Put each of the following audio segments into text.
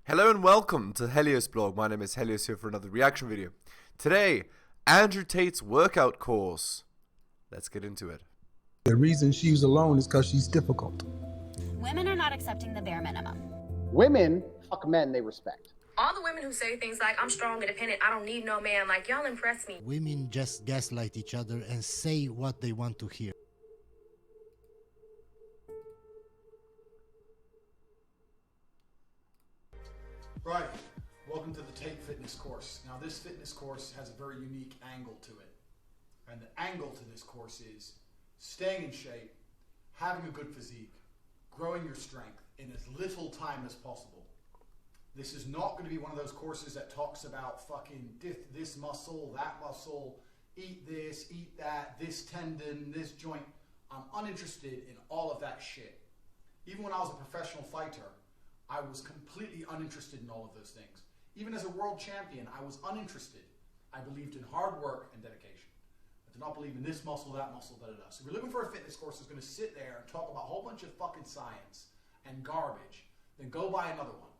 Hello and welcome to the heliosblog. My name is Helios here for another reaction video. Today, Andrew Tate's workout course. Let's get into it. The reason she's alone is because she's difficult. Women are not accepting the bare minimum. Women fuck men they respect. All the women who say things like, I'm strong, independent, I don't need no man, like, y'all impress me. Women just gaslight each other and say what they want to hear. Right, welcome to the Tate fitness course. Now this fitness course has a very unique angle to it. And the angle to this course is staying in shape, having a good physique, growing your strength in as little time as possible. This is not going to be one of those courses that talks about fucking this muscle, that muscle, eat this, eat that, this tendon, this joint. I'm uninterested in all of that shit. Even when I was a professional fighter, I was completely uninterested in all of those things. Even as a world champion, I was uninterested. I believed in hard work and dedication. I did not believe in this muscle, that muscle, da-da-da. So if you're looking for a fitness course that's going to sit there and talk about a whole bunch of fucking science and garbage, then go buy another one.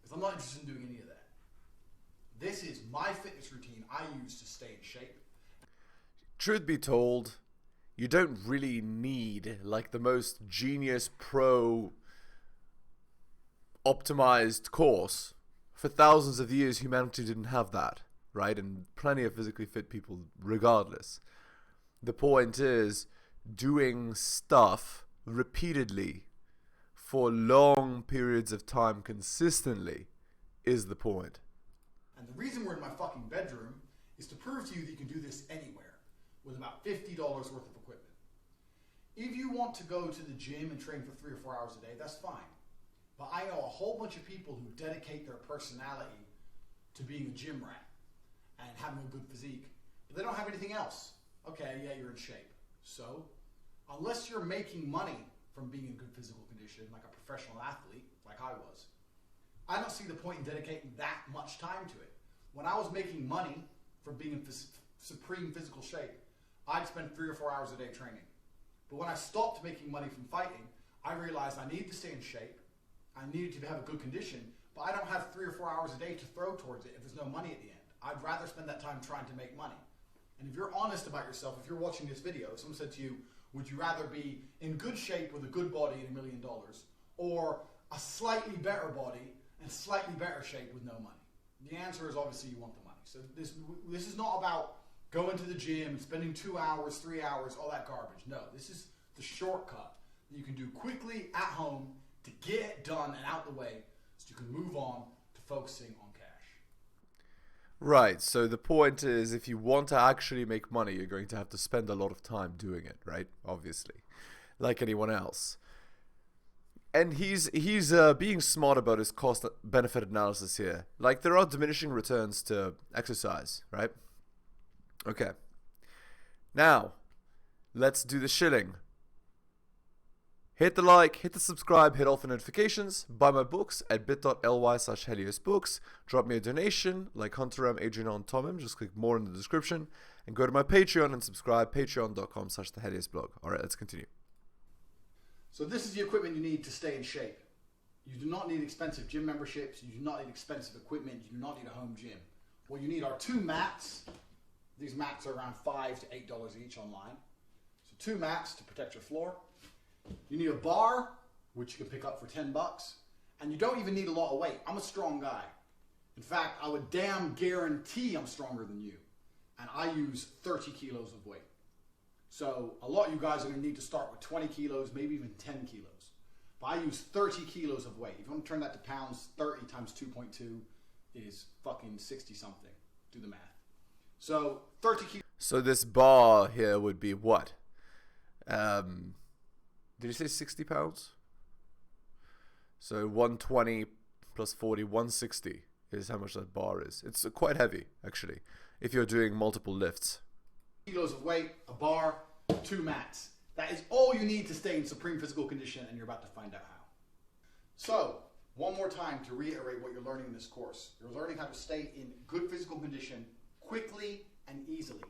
Because I'm not interested in doing any of that. This is my fitness routine I use to stay in shape. Truth be told, you don't really need like the most genius pro optimized course. For thousands of years humanity didn't have that, right? And plenty of physically fit people regardless. The point is doing stuff repeatedly for long periods of time consistently is the point. And the reason we're in my fucking bedroom is to prove to you that you can do this anywhere with about $50 worth of equipment. If you want to go to the gym and train for 3 or 4 hours a day, that's fine. But I know a whole bunch of people who dedicate their personality to being a gym rat and having a good physique, but they don't have anything else. Okay, yeah, you're in shape. So, unless you're making money from being in good physical condition, like a professional athlete, like I was, I don't see the point in dedicating that much time to it. When I was making money from being in supreme physical shape, I'd spend 3 or 4 hours a day training. But when I stopped making money from fighting, I realized I needed to stay in shape. I needed to have a good condition, but I don't have 3 or 4 hours a day to throw towards it if there's no money at the end. I'd rather spend that time trying to make money. And if you're honest about yourself, if you're watching this video, if someone said to you, would you rather be in good shape with a good body and $1 million, or a slightly better body and slightly better shape with no money? The answer is obviously you want the money. So this is not about going to the gym and spending 2 hours, 3 hours, all that garbage. No, this is the shortcut that you can do quickly at home to get it done and out the way so you can move on to focusing on cash. Right, so the point is if you want to actually make money, you're going to have to spend a lot of time doing it, right? Obviously, like anyone else. And he's being smart about his cost-benefit analysis here. Like, there are diminishing returns to exercise, right? Okay. Now, let's do the shilling. Hit the like, hit the subscribe, hit all the notifications, buy my books at bit.ly/heliosbooks, drop me a donation like Hunter M, Adrian on Tomim, just click more in the description, and go to my Patreon and subscribe, patreon.com/theheliosblog. Alright, let's continue. So this is the equipment you need to stay in shape. You do not need expensive gym memberships, you do not need expensive equipment, you do not need a home gym. What you need are 2 mats. These mats are around $5 to $8 each online. So 2 mats to protect your floor. You need a bar, which you can pick up for $10, and you don't even need a lot of weight. I'm a strong guy. In fact, I would damn guarantee I'm stronger than you, and I use 30 kilos of weight. So a lot of you guys are going to need to start with 20 kilos, maybe even 10 kilos. But I use 30 kilos of weight. If you want to turn that to pounds, 30 times 2.2 is fucking 60 something. Do the math. So 30 kilos. So this bar here would be what? Did you say 60 pounds? So 120 plus 40, 160 is how much that bar is. It's quite heavy, actually, if you're doing multiple lifts. Kilos of weight, a bar, 2 mats. That is all you need to stay in supreme physical condition, and you're about to find out how. So, one more time to reiterate what you're learning in this course. You're learning how to stay in good physical condition quickly and easily.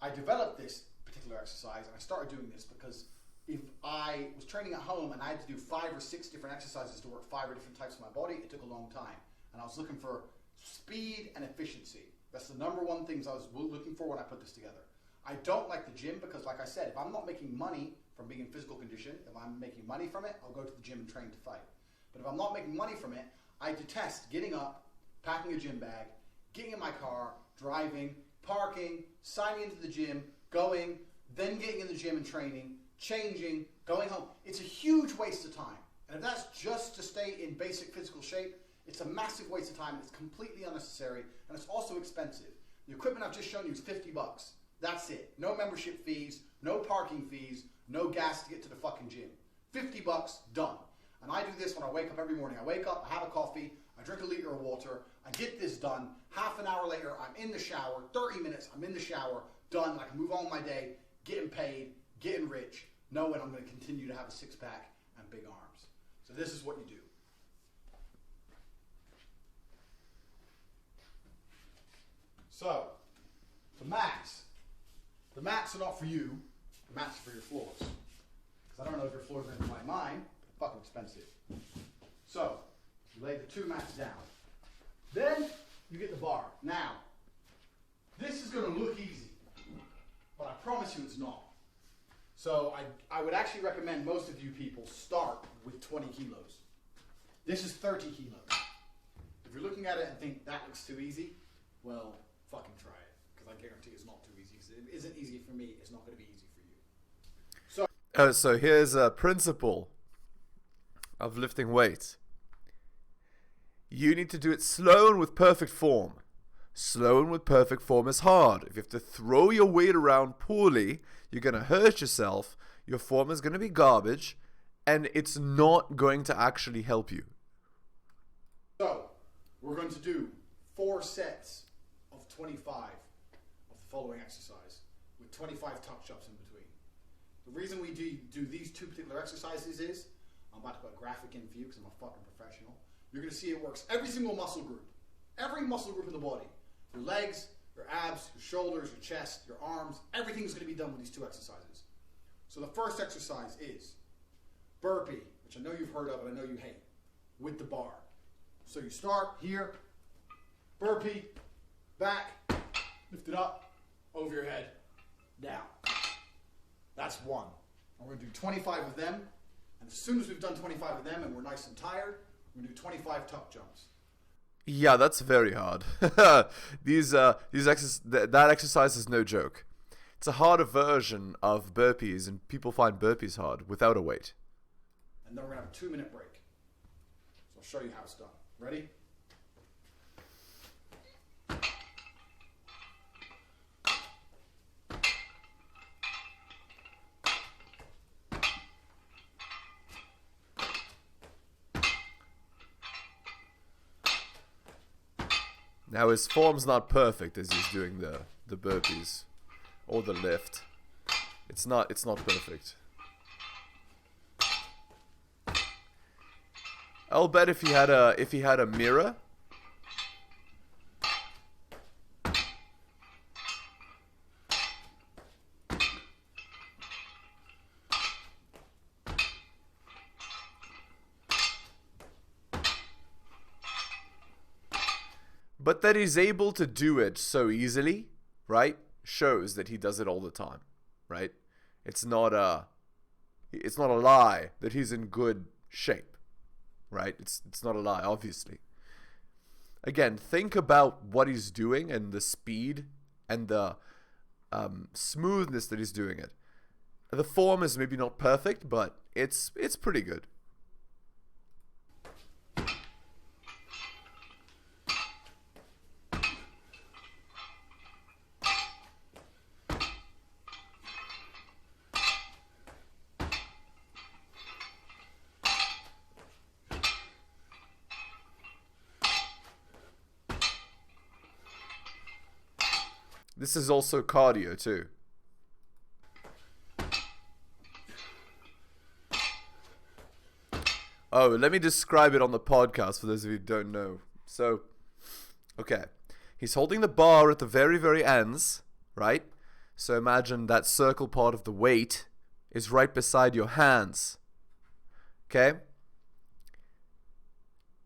I developed this particular exercise, and I started doing this because if I was training at home and I had to do 5 or 6 different exercises to work 5 or different types of my body, it took a long time. And I was looking for speed and efficiency. That's the number one things I was looking for when I put this together. I don't like the gym because, like I said, if I'm not making money from being in physical condition, if I'm making money from it, I'll go to the gym and train to fight. But if I'm not making money from it, I detest getting up, packing a gym bag, getting in my car, driving, parking, signing into the gym, going, then getting in the gym and training, changing, going home. It's a huge waste of time. And if that's just to stay in basic physical shape, it's a massive waste of time. It's completely unnecessary, and it's also expensive. The equipment I've just shown you is $50. That's it. No membership fees, no parking fees, no gas to get to the fucking gym. $50, done. And I do this when I wake up every morning. I wake up, I have a coffee, I drink a liter of water, I get this done. Half an hour later, I'm in the shower. 30 minutes, I'm in the shower, done. I can move on with my day, getting paid, getting rich, knowing I'm going to continue to have a six-pack and big arms. So this is what you do. So, the mats. The mats are not for you. The mats are for your floors. Because I don't know if your floors are anything like mine. They're fucking expensive. So, you lay the 2 mats down. Then, you get the bar. Now, this is going to look easy. But I promise you it's not. So, I would actually recommend most of you people start with 20 kilos. This is 30 kilos. If you're looking at it and think that looks too easy, well, fucking try it. Because I guarantee it's not too easy. If it isn't easy for me, it's not going to be easy for you. So here's a principle of lifting weights. You need to do it slow and with perfect form. Slow and with perfect form is hard. If you have to throw your weight around poorly, you're going to hurt yourself, your form is going to be garbage, and it's not going to actually help you. So, we're going to do 4 sets of 25 of the following exercise with 25 touch-ups in between. The reason we do these 2 particular exercises is, I'm about to put a graphic in for you because I'm a fucking professional. You're going to see it works every single muscle group. Every muscle group in the body. Your legs, your abs, your shoulders, your chest, your arms, everything's going to be done with these 2 exercises. So the first exercise is burpee, which I know you've heard of and I know you hate, with the bar. So you start here, burpee, back, lift it up, over your head, down. That's 1. And we're going to do 25 of them. And as soon as we've done 25 of them and we're nice and tired, we're going to do 25 tuck jumps. Yeah, that's very hard. That exercise is no joke. It's a harder version of burpees, and people find burpees hard without a weight. And then we're going to have a 2-minute break. So I'll show you how it's done. Ready? Now his form's not perfect as he's doing the burpees or the lift. It's not perfect. I'll bet if he had a mirror, but that he's able to do it so easily, right, shows that he does it all the time, right? It's not a lie that he's in good shape, right? It's not a lie, obviously. Again, think about what he's doing and the speed and the smoothness that he's doing it. The form is maybe not perfect, but it's pretty good. This is also cardio too. Oh, let me describe it on the podcast for those of you who don't know. So, okay. He's holding the bar at the very, very ends, right? So imagine that circle part of the weight is right beside your hands. Okay?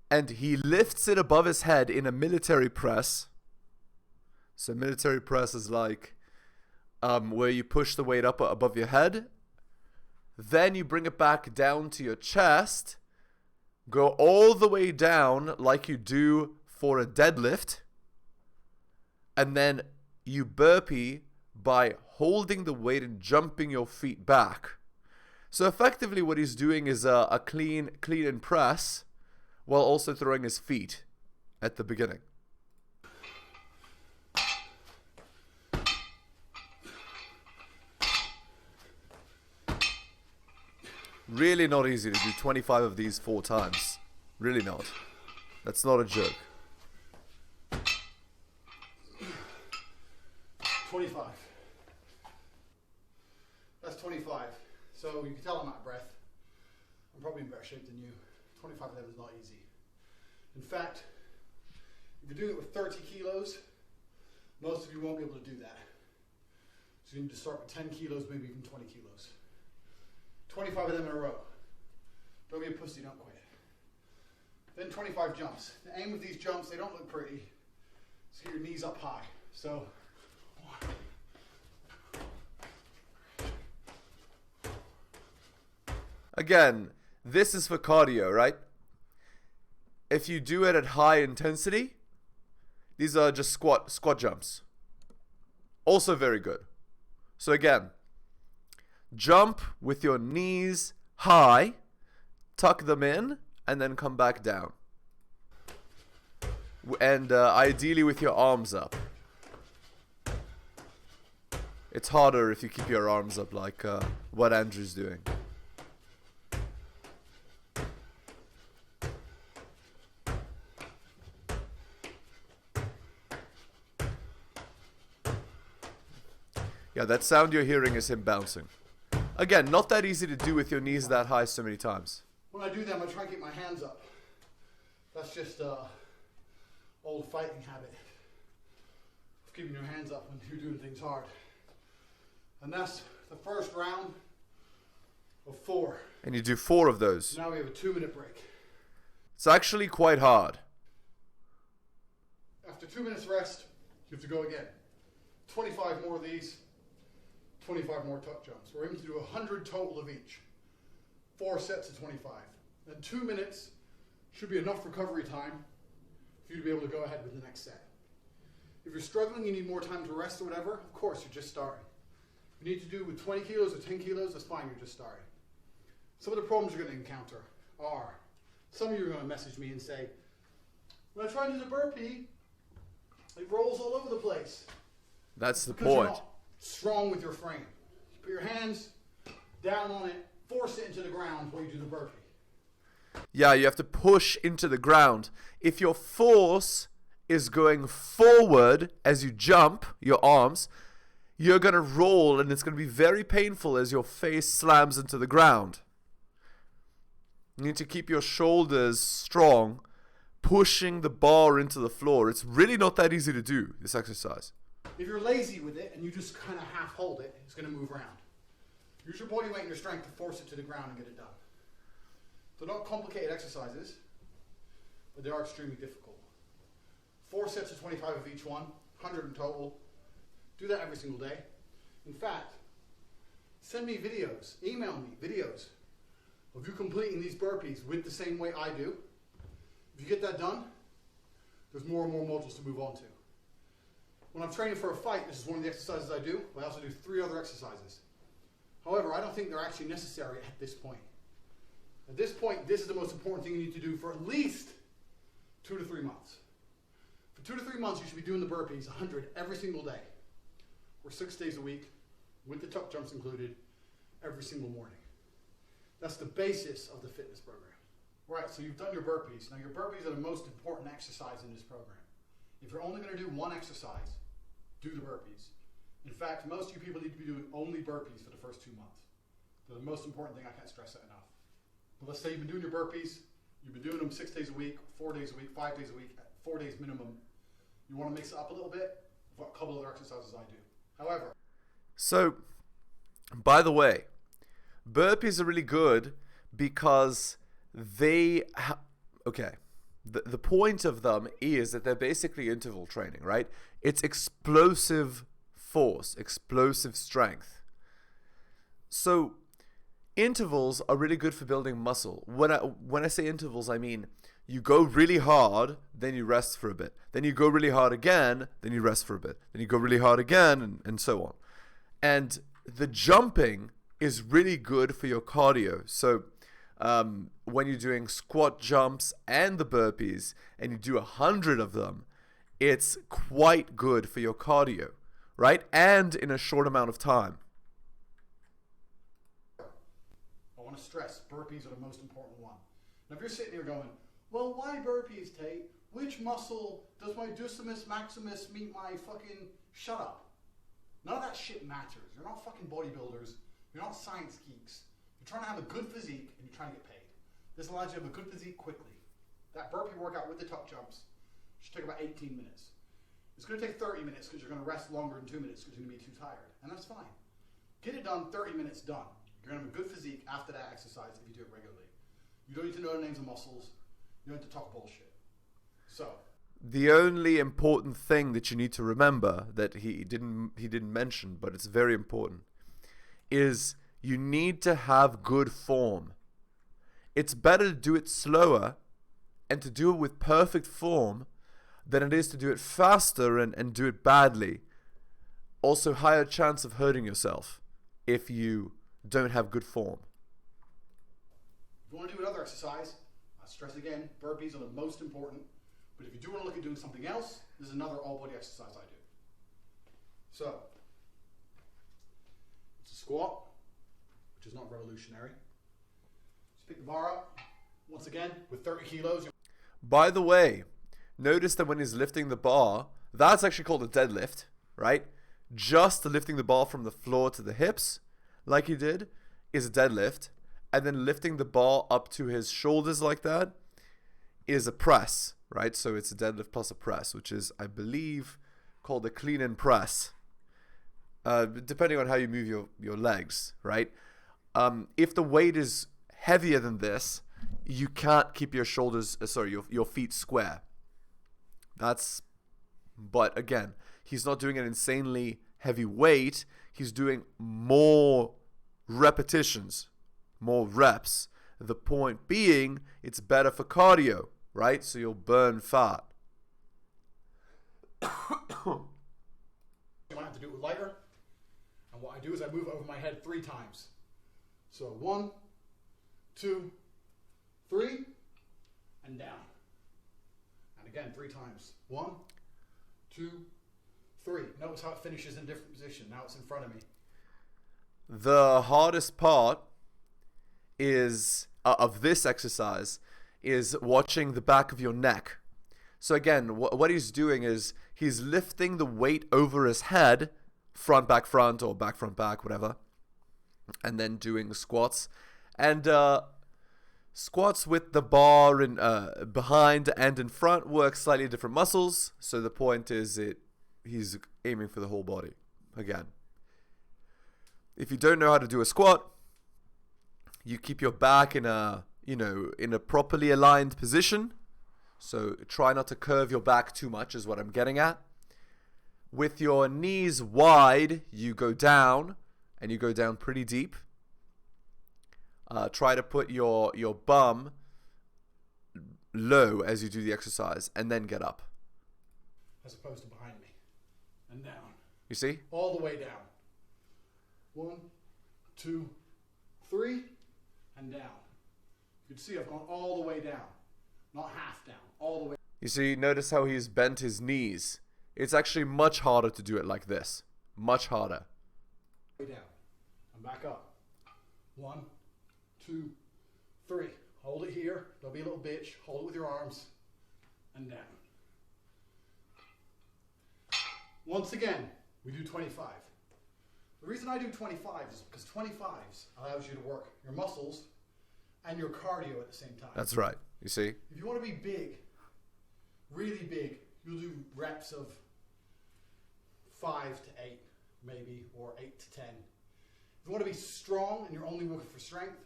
And he lifts it above his head in a military press. So military press is like where you push the weight up above your head. Then you bring it back down to your chest. Go all the way down like you do for a deadlift. And then you burpee by holding the weight and jumping your feet back. So effectively what he's doing is a clean and press while also throwing his feet at the beginning. Really not easy to do 25 of these 4 times. Really not. That's not a joke. 25. That's 25. So you can tell I'm out of breath. I'm probably in better shape than you. 25 of them is not easy. In fact, if you're doing it with 30 kilos, most of you won't be able to do that. So you need to start with 10 kilos, maybe even 20 kilos. 25 of them in a row. Don't be a pussy, don't quit. Then 25 jumps. The aim of these jumps, they don't look pretty. So get your knees up high. So, 1. Again, this is for cardio, right? If you do it at high intensity, these are just squat jumps. Also very good. So again, jump with your knees high, tuck them in, and then come back down. And ideally with your arms up. It's harder if you keep your arms up like what Andrew's doing. Yeah, that sound you're hearing is him bouncing. Again, not that easy to do with your knees that high so many times. When I do them, I try and keep my hands up. That's just old fighting habit of keeping your hands up when you're doing things hard. And that's the first round of 4. And you do 4 of those. Now we have a 2-minute break. It's actually quite hard. After 2 minutes rest, you have to go again. 25 more of these, 25 more tuck jumps. We're aiming to do 100 total of each. 4 sets of 25. And 2 minutes should be enough recovery time for you to be able to go ahead with the next set. If you're struggling, you need more time to rest or whatever, of course, you're just starting. If you need to do with 20 kilos or 10 kilos, that's fine, you're just starting. Some of the problems you're going to encounter are, some of you are going to message me and say, when I try to do the burpee, it rolls all over the place. That's the Because you're point. not strong with your frame. Put your hands down on it, force it into the ground while you do the burpee. Yeah, you have to push into the ground. If your force is going forward as you jump, your arms, you're going to roll and it's going to be very painful as your face slams into the ground. You need to keep your shoulders strong, pushing the bar into the floor. It's really not that easy to do, this exercise. If you're lazy with it and you just kind of half hold it, it's going to move around. Use your body weight and your strength to force it to the ground and get it done. They're not complicated exercises, but they are extremely difficult. 4 sets of 25 of each one, 100 in total. Do that every single day. In fact, send me videos, email me videos of you completing these burpees with the same way I do. If you get that done, there's more and more modules to move on to. When I'm training for a fight, this is one of the exercises I do. I also do 3 other exercises. However, I don't think they're actually necessary at this point. At this point, this is the most important thing you need to do for at least 2 to 3 months. For 2 to 3 months, you should be doing the burpees 100 every single day, or 6 days a week, with the tuck jumps included, every single morning. That's the basis of the fitness program. Right, so you've done your burpees. Now your burpees are the most important exercise in this program. If you're only going to do one exercise, do the burpees. In fact, most of you people need to be doing only burpees for the first 2 months. They're the most important thing. I can't stress that enough. But let's say you've been doing your burpees, you've been doing them 6 days a week, 4 days a week, 5 days a week, 4 days minimum. You want to mix it up a little bit? I've got a couple other exercises I do. However, So, by the way, Burpees are really good because they okay. The point of them is that they're basically interval training, right? It's explosive force, explosive strength. So intervals are really good for building muscle. When I say intervals, I mean you go really hard, then you rest for a bit. Then you go really hard again, then you rest for a bit. Then you go really hard again, and so on. And the jumping is really good for your cardio. So when you're doing squat jumps and the burpees, and you do 100 of them, it's quite good for your cardio, right? And in a short amount of time. I want to stress, burpees are the most important one. Now, if you're sitting here going, well, why burpees, Tate? Which muscle does my discimus maximus meet my fucking... Shut up. None of that shit matters. You're not fucking bodybuilders. You're not science geeks. You're trying to have a good physique and you're trying to get paid. This allows you to have a good physique quickly. That burpee workout with the tuck jumps should take about 18 minutes. It's going to take 30 minutes because you're going to rest longer than 2 minutes because you're going to be too tired. And that's fine. Get it done, 30 minutes done. You're going to have a good physique after that exercise if you do it regularly. You don't need to know the names of muscles. You don't need to talk bullshit. So, the only important thing that you need to remember that he didn't mention, but it's very important, is you need to have good form. It's better to do it slower and to do it with perfect form than it is to do it faster and do it badly. Also, higher chance of hurting yourself if you don't have good form. if you want to do another exercise, I stress again, burpees are the most important. But if you do want to look at doing something else, this is another all-body exercise I do. So, it's a squat, which is not revolutionary. Just pick the bar up, once again, with 30 kilos. By the way, notice that when he's lifting the bar, that's actually called a deadlift, right? Just lifting the bar from the floor to the hips, like he did, is a deadlift. And then lifting the bar up to his shoulders like that is a press, right? So it's a deadlift plus a press, which is, I believe, called a clean and press, depending on how you move your legs, right? If the weight is heavier than this, you can't keep your shoulders, your feet square. But again, he's not doing an insanely heavy weight. He's doing more repetitions, more reps. The point being, it's better for cardio, right? So you'll burn fat. You might have to do it with lighter. And what I do is I move it over my head 3 times. So 1, 2, 3, and down. And again, 3 times. 1, 2, 3. Notice how it finishes in a different position. Now it's in front of me. The hardest part is of this exercise is watching the back of your neck. So again, what he's doing is he's lifting the weight over his head, front, back, front, or back, front, back, whatever, and then doing squats. And squats with the bar in behind and in front work slightly different muscles. So the point is he's aiming for the whole body. Again, if you don't know how to do a squat, you keep your back in a properly aligned position. So try not to curve your back too much is what I'm getting at. With your knees wide, you go down, and you go down pretty deep. Try to put your bum low as you do the exercise, and then get up. As opposed to behind me. And down. You see? All the way down. 1, 2, 3, and down. You can see I've gone all the way down. Not half down, all the way. You see, notice how he's bent his knees. It's actually much harder to do it like this. Much harder. Way down. And back up. 1, 2, 3. Hold it here. Don't be a little bitch. Hold it with your arms. And down. Once again, we do 25. The reason I do 25 is because 25s allows you to work your muscles and your cardio at the same time. That's right. You see? If you want to be big, really big, you'll do reps of 5 to 8, maybe, or 8 to 10. If you want to be strong and you're only looking for strength,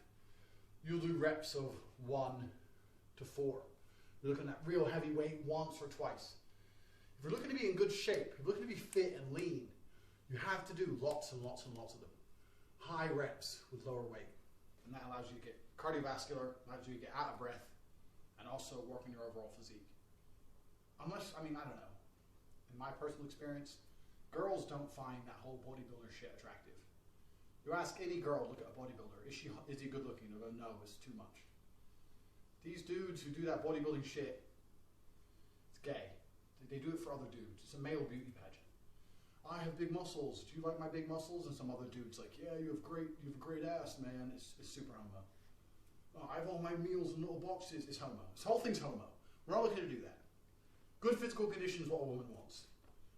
you'll do reps of 1 to 4. You're looking at real heavy weight once or twice. If you're looking to be in good shape, if you're looking to be fit and lean, you have to do lots and lots and lots of them. High reps with lower weight. And that allows you to get cardiovascular, allows you to get out of breath, and also work on your overall physique. Unless, I don't know. In my personal experience, girls don't find that whole bodybuilder shit attractive. You ask any girl, look at a bodybuilder, is he good looking? They'll go, no, it's too much. These dudes who do that bodybuilding shit, it's gay. They do it for other dudes. It's a male beauty pageant. I have big muscles. Do you like my big muscles? And some other dude's like, yeah, you have a great ass, man. It's super homo. Oh, I have all my meals in little boxes. It's homo. This whole thing's homo. We're not looking to do that. Good physical condition is what a woman wants.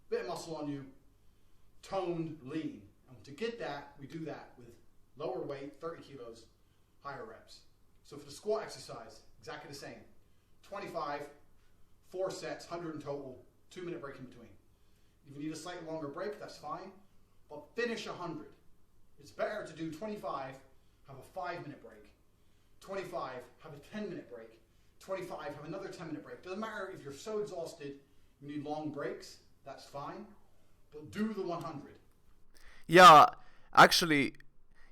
Bit of muscle on you, toned, lean. And to get that, we do that with lower weight, 30 kilos, higher reps. So for the squat exercise, exactly the same. 25, 4 sets, 100 in total, 2-minute break in between. If you need a slightly longer break, that's fine, but finish 100. It's better to do 25, have a 5-minute break, 25, have a 10-minute break, 25, have another 10-minute break. Doesn't matter if you're so exhausted, you need long breaks, that's fine, but do the 100. Yeah, actually,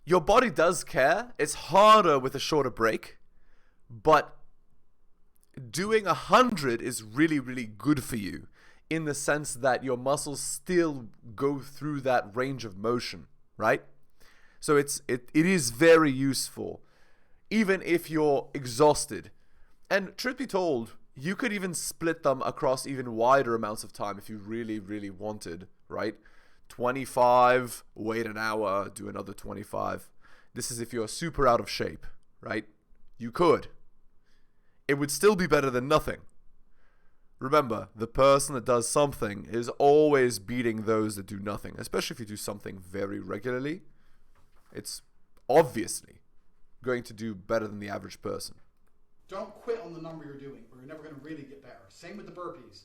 your body does care. It's harder with a shorter break, but doing 100 is really, really good for you in the sense that your muscles still go through that range of motion, right? So it is very useful, even if you're exhausted. And truth be told, you could even split them across even wider amounts of time if you really, really wanted, right? 25, wait an hour, do another 25. This is if you're super out of shape, right? You could. It would still be better than nothing. Remember, the person that does something is always beating those that do nothing, especially if you do something very regularly. It's obviously going to do better than the average person. Don't quit on the number you're doing, or you're never going to really get better. Same with the burpees.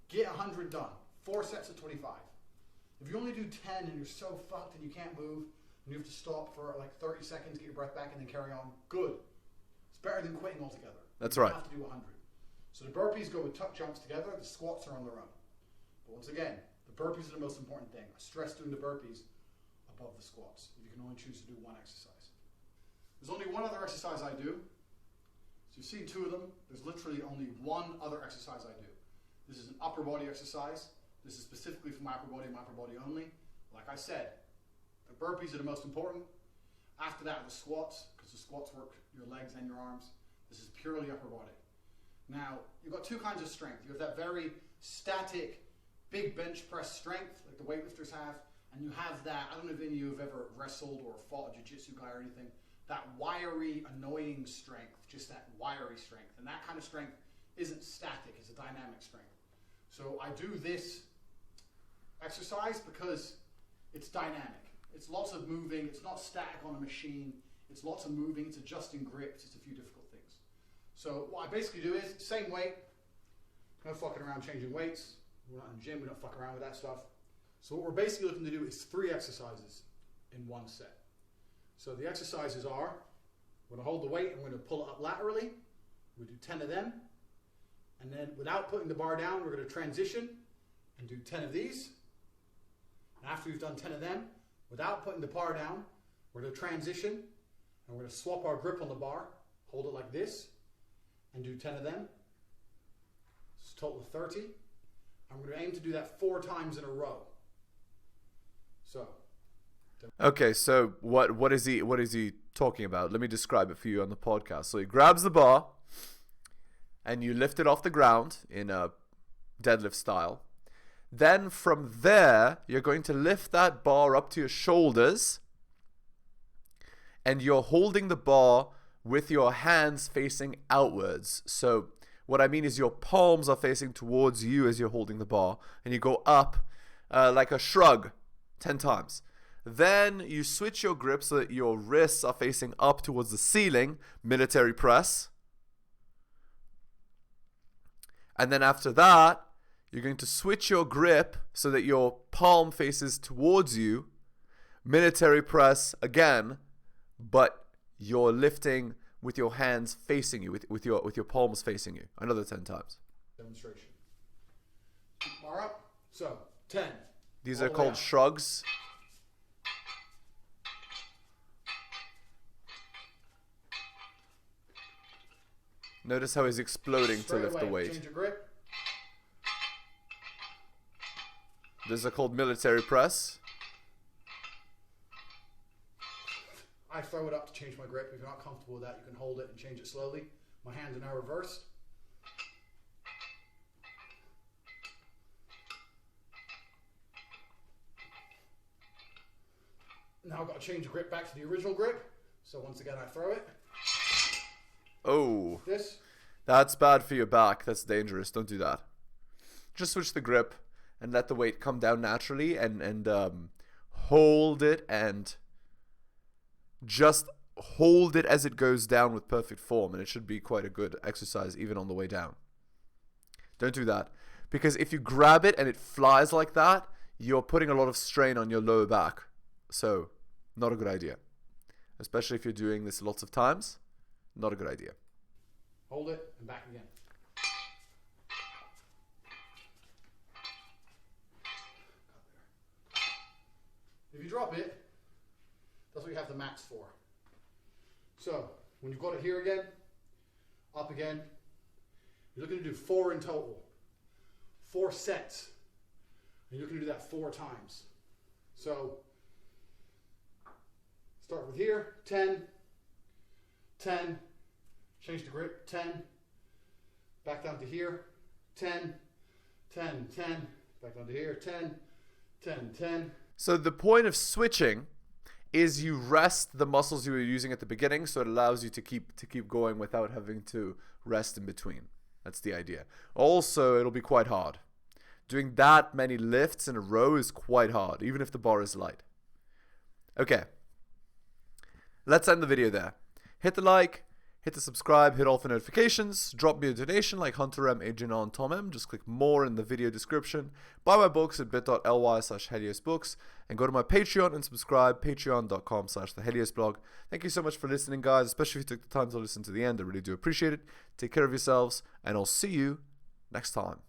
Get 100 done. 4 sets of 25. If you only do 10 and you're so fucked and you can't move, and you have to stop for like 30 seconds, get your breath back, and then carry on, good. It's better than quitting altogether. That's you right. have to do 100. So the burpees go with tuck jumps together. The squats are on their own. But once again, the burpees are the most important thing. I stress doing the burpees above the squats. If you can only choose to do one exercise. There's only one other exercise I do. So you've seen 2 of them. There's literally only one other exercise I do. This is an upper body exercise. This is specifically for my upper body only. Like I said, the burpees are the most important. After that are the squats, because the squats work your legs and your arms. This is purely upper body. Now, you've got 2 kinds of strength. You have that very static, big bench press strength, like the weightlifters have, and you have that, I don't know if any of you have ever wrestled or fought a jiu-jitsu guy or anything, that wiry, annoying strength, just that wiry strength. And that kind of strength isn't static, it's a dynamic strength. So I do this exercise because it's dynamic. It's lots of moving, it's not static on a machine, it's lots of moving, it's adjusting grips, it's a few difficult things. So what I basically do is, same weight, no fucking around changing weights. We're not in the gym, we don't fuck around with that stuff. So what we're basically looking to do is 3 exercises in one set. So the exercises are, we're gonna hold the weight and we're gonna pull it up laterally. We do 10 of them. And then without putting the bar down, we're gonna transition and do 10 of these. And after we've done 10 of them, without putting the bar down, we're gonna transition and we're gonna swap our grip on the bar, hold it like this, and do 10 of them. It's a total of 30. I'm going to aim to do that 4 times in a row. So. Okay, so what is he talking about? Let me describe it for you on the podcast. So he grabs the bar and you lift it off the ground in a deadlift style. Then from there, you're going to lift that bar up to your shoulders and you're holding the bar with your hands facing outwards. So what I mean is your palms are facing towards you as you're holding the bar, and you go up like a shrug 10 times. Then you switch your grip so that your wrists are facing up towards the ceiling, military press. And then after that, you're going to switch your grip so that your palm faces towards you, Military press again, but you're lifting with your hands facing you, with your palms facing you. Another 10 times. Demonstration. Bar up. So 10. These All are the way called up. shrugs. Notice how he's exploding Straight to lift the away. weight. Change your grip. These are called military press. I throw it up to change my grip. If you're not comfortable with that, you can hold it and change it slowly. My hands are now reversed. Now I've got to change the grip back to the original grip. So once again, I throw it. Oh, This. that's bad for your back. That's dangerous. Don't do that. Just switch the grip and let the weight come down naturally, and hold it, and just hold it as it goes down with perfect form, and it should be quite a good exercise even on the way down. Don't do that, because if you grab it and it flies like that, you're putting a lot of strain on your lower back. So, not a good idea. Especially if you're doing this lots of times, not a good idea. Hold it and back again. If you drop it, that's what you have the max for. So, when you've got it here again, up again, you're looking to do 4 in total. 4 sets. And you're looking to do that 4 times. So, start with here, 10, 10, change the grip, 10, back down to here, 10, 10, 10, back down to here, 10, 10, 10. So the point of switching is you rest the muscles you were using at the beginning, so it allows you to keep going without having to rest in between. That's the idea. Also, it'll be quite hard. Doing that many lifts in a row is quite hard, even if the bar is light. Okay. Let's end the video there. Hit the like, hit the subscribe, hit all the notifications, drop me a donation like Hunter M, Adrian, Tom M. Just click more in the video description. Buy my books at bit.ly/heliosbooks, and go to my Patreon and subscribe, patreon.com/theheliosblog. Thank you so much for listening, guys, especially if you took the time to listen to the end. I really do appreciate it. Take care of yourselves, and I'll see you next time.